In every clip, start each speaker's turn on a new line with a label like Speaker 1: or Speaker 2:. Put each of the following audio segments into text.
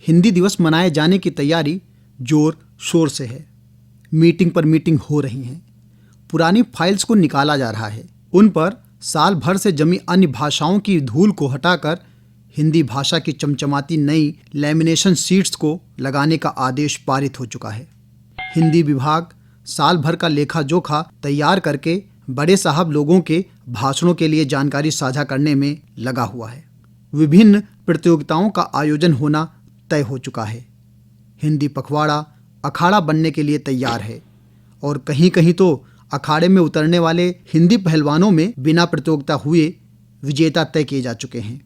Speaker 1: हिंदी दिवस मनाए जाने की तैयारी जोर शोर से है। मीटिंग पर मीटिंग हो रही हैं। पुरानी फाइल्स को निकाला जा रहा है। उन पर साल भर से जमी अन्य भाषाओं की धूल को हटाकर हिंदी भाषा की चमचमाती नई लैमिनेशन शीट्स को लगाने का आदेश पारित हो चुका है। हिंदी विभाग साल भर का लेखा जोखा तैयार करके बड़े साहब लोगों के भाषणों के लिए जानकारी साझा करने में लगा हुआ है। विभिन्न प्रतियोगिताओं का आयोजन होना तय हो चुका है। हिंदी पखवाड़ा अखाड़ा बनने के लिए तैयार है और कहीं कहीं तो अखाड़े में उतरने वाले हिंदी पहलवानों में बिना प्रतियोगिता हुए विजेता तय किए जा चुके हैं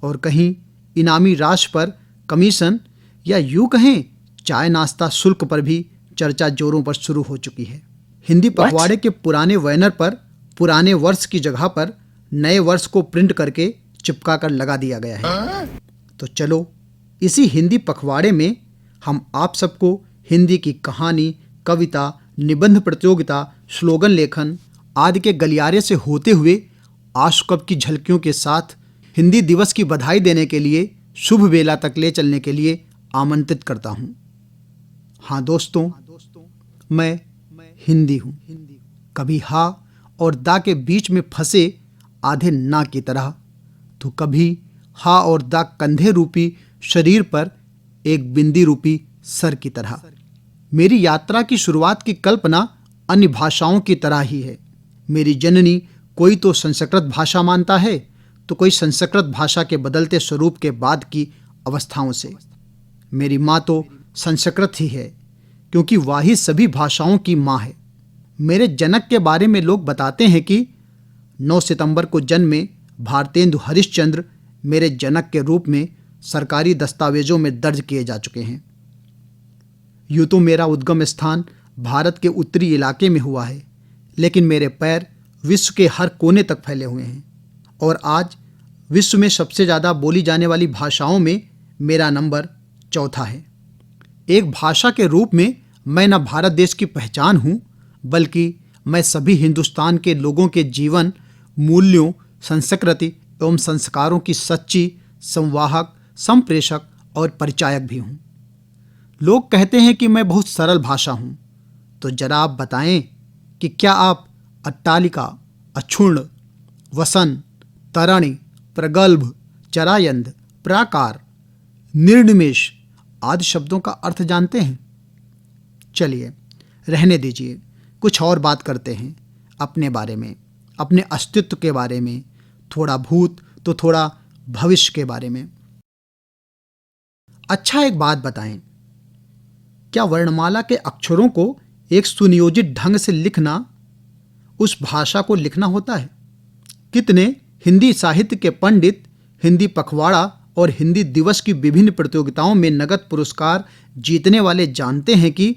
Speaker 1: और कहीं इनामी राशि पर कमीशन या यूं कहें चाय नाश्ता शुल्क पर भी चर्चा जोरों पर शुरू हो चुकी है। हिंदी पखवाड़े के पुराने बैनर पर पुराने वर्ष की जगह पर नए वर्ष को प्रिंट करके चिपका कर लगा दिया गया है। तो चलो इसी हिंदी पखवाड़े में हम आप सबको हिंदी की कहानी, कविता, निबंध प्रतियोगिता, स्लोगन लेखन आदि के गलियारे से होते हुए आशुकब की झलकियों के साथ हिंदी दिवस की बधाई देने के लिए शुभ बेला तक ले चलने के लिए आमंत्रित करता हूँ। हाँ दोस्तों, मैं हिंदी हूँ। कभी हा और दा के बीच में फंसे आधे ना की तरह, तो कभी हा और दा कंधे रूपी शरीर पर एक बिंदी रूपी सर की तरह। मेरी यात्रा की शुरुआत की कल्पना अन्य भाषाओं की तरह ही है। मेरी जननी कोई तो संस्कृत भाषा मानता है तो कोई संस्कृत भाषा के बदलते स्वरूप के बाद की अवस्थाओं से। मेरी माँ तो संस्कृत ही है क्योंकि वही सभी भाषाओं की माँ है। मेरे जनक के बारे में लोग बताते हैं कि 9 सितंबर को जन्मे भारतेंदु हरिश्चंद्र मेरे जनक के रूप में सरकारी दस्तावेजों में दर्ज किए जा चुके हैं। यूँ तो मेरा उद्गम स्थान भारत के उत्तरी इलाके में हुआ है, लेकिन मेरे पैर विश्व के हर कोने तक फैले हुए हैं और आज विश्व में सबसे ज़्यादा बोली जाने वाली भाषाओं में मेरा नंबर 4था है। एक भाषा के रूप में मैं न भारत देश की पहचान हूँ, बल्कि मैं सभी हिंदुस्तान के लोगों के जीवन, मूल्यों, संस्कृति एवं संस्कारों की सच्ची संवाहक, संप्रेषक और परिचायक भी हूँ। लोग कहते हैं कि मैं बहुत सरल भाषा हूँ, तो जरा आप बताएं कि क्या आप अट्टालिका, अक्षुण्ण, वसन, तरणी, प्रगल्भ, चरायंद, प्राकार, निर्निमेष आदि शब्दों का अर्थ जानते हैं? चलिए रहने दीजिए, कुछ और बात करते हैं अपने बारे में, अपने अस्तित्व के बारे में, थोड़ा भूत तो थोड़ा भविष्य के बारे में। अच्छा, एक बात बताएं, क्या वर्णमाला के अक्षरों को एक सुनियोजित ढंग से लिखना उस भाषा को लिखना होता है? कितने हिंदी साहित्य के पंडित हिंदी पखवाड़ा और हिंदी दिवस की विभिन्न प्रतियोगिताओं में नगद पुरस्कार जीतने वाले जानते हैं कि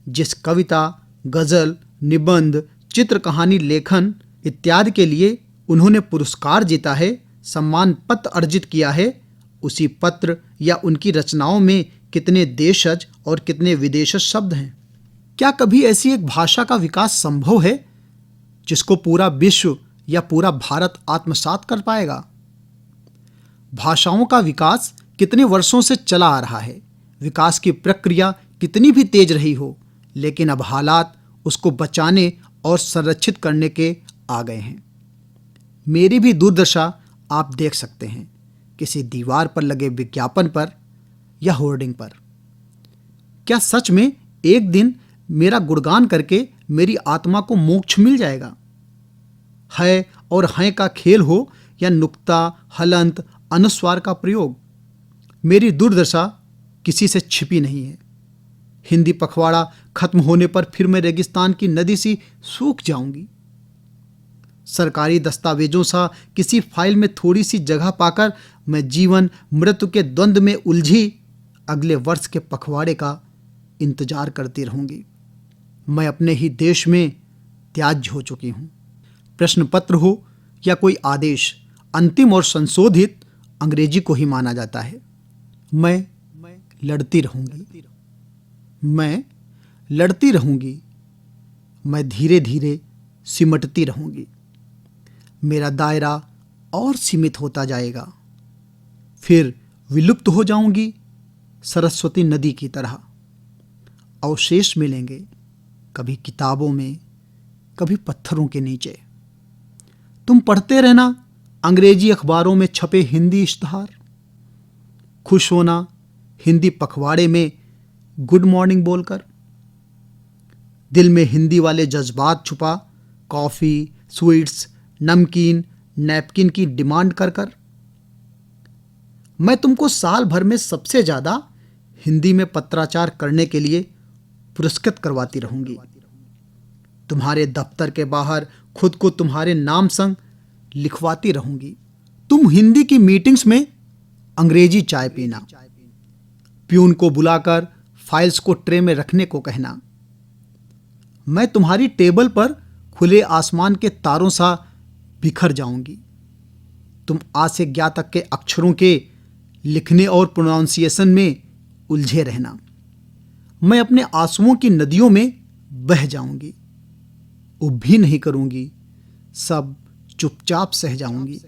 Speaker 1: जिस कविता, गजल, निबंध, चित्र कहानी लेखन इत्यादि के लिए उन्होंने पुरस्कार जीता है, सम्मान पत्र अर्जित किया है, उसी पत्र या उनकी रचनाओं में कितने देशज और कितने विदेशज शब्द हैं? क्या कभी ऐसी एक भाषा का विकास संभव है जिसको पूरा विश्व या पूरा भारत आत्मसात कर पाएगा? भाषाओं का विकास कितने वर्षों से चला आ रहा है। विकास की प्रक्रिया कितनी भी तेज रही हो, लेकिन अब हालात उसको बचाने और संरक्षित करने के आ गए हैं। मेरी भी दुर्दशा आप देख सकते हैं किसी दीवार पर लगे विज्ञापन पर या होर्डिंग पर। क्या सच में एक दिन मेरा गुणगान करके मेरी आत्मा को मोक्ष मिल जाएगा? है और हैं का खेल हो या नुक्ता, हलंत, अनुस्वार का प्रयोग, मेरी दुर्दशा किसी से छिपी नहीं है। हिंदी पखवाड़ा खत्म होने पर फिर मैं रेगिस्तान की नदी सी सूख जाऊंगी। सरकारी दस्तावेजों सा किसी फाइल में थोड़ी सी जगह पाकर मैं जीवन मृत्यु के द्वंद्व में उलझी अगले वर्ष के पखवाड़े का इंतजार करती रहूंगी। मैं अपने ही देश में त्याज्य हो चुकी हूँ। प्रश्न पत्र हो या कोई आदेश, अंतिम और संशोधित अंग्रेजी को ही माना जाता है। मैं लड़ती रहूंगी, मैं लड़ती रहूंगी, मैं धीरे धीरे सिमटती रहूंगी। मेरा दायरा और सीमित होता जाएगा, फिर विलुप्त हो जाऊंगी, सरस्वती नदी की तरह। अवशेष मिलेंगे, कभी किताबों में, कभी पत्थरों के नीचे। तुम पढ़ते रहना अंग्रेजी अखबारों में छपे हिंदी इश्तहार, खुश होना हिंदी पखवाड़े में गुड मॉर्निंग बोलकर, दिल में हिंदी वाले जज्बात छुपा कॉफ़ी, स्वीट्स, नमकीन, नैपकिन की डिमांड कर कर। मैं तुमको साल भर में सबसे ज़्यादा हिंदी में पत्राचार करने के लिए पुरस्कृत करवाती रहूंगी। तुम्हारे दफ्तर के बाहर खुद को तुम्हारे नाम संग लिखवाती रहूंगी। तुम हिंदी की मीटिंग्स में अंग्रेजी चाय पीना, प्यून को बुलाकर फाइल्स को ट्रे में रखने को कहना। मैं तुम्हारी टेबल पर खुले आसमान के तारों सा बिखर जाऊंगी। तुम आ से ज्ञा तक के अक्षरों के लिखने और प्रोनाउंसिएशन में उलझे रहना। मैं अपने आंसुओं की नदियों में बह जाऊंगी, उब भी नहीं करूंगी, सब चुपचाप सह जाऊंगी,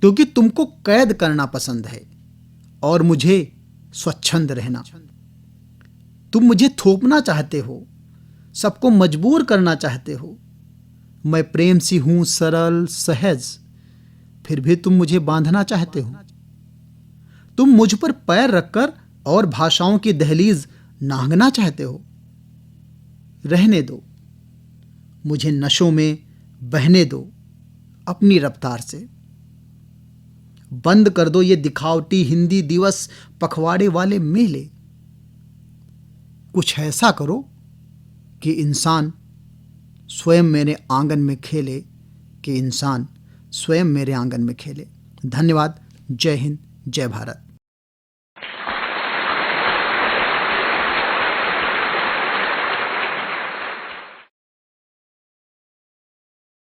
Speaker 1: क्योंकि तुमको कैद करना पसंद है और मुझे स्वच्छंद रहना। तुम मुझे थोपना चाहते हो, सबको मजबूर करना चाहते हो। मैं प्रेम सी हूं, सरल सहज, फिर भी तुम मुझे बांधना चाहते हो। तुम मुझ पर पैर रखकर और भाषाओं की दहलीज नांगना चाहते हो। रहने दो, मुझे नशों में बहने दो अपनी रफ्तार से। बंद कर दो ये दिखावटी हिंदी दिवस पखवाड़े वाले मेले। कुछ ऐसा करो कि इंसान स्वयं मेरे आंगन में खेले, कि इंसान स्वयं मेरे आंगन में खेले। धन्यवाद। जय हिंद, जय भारत।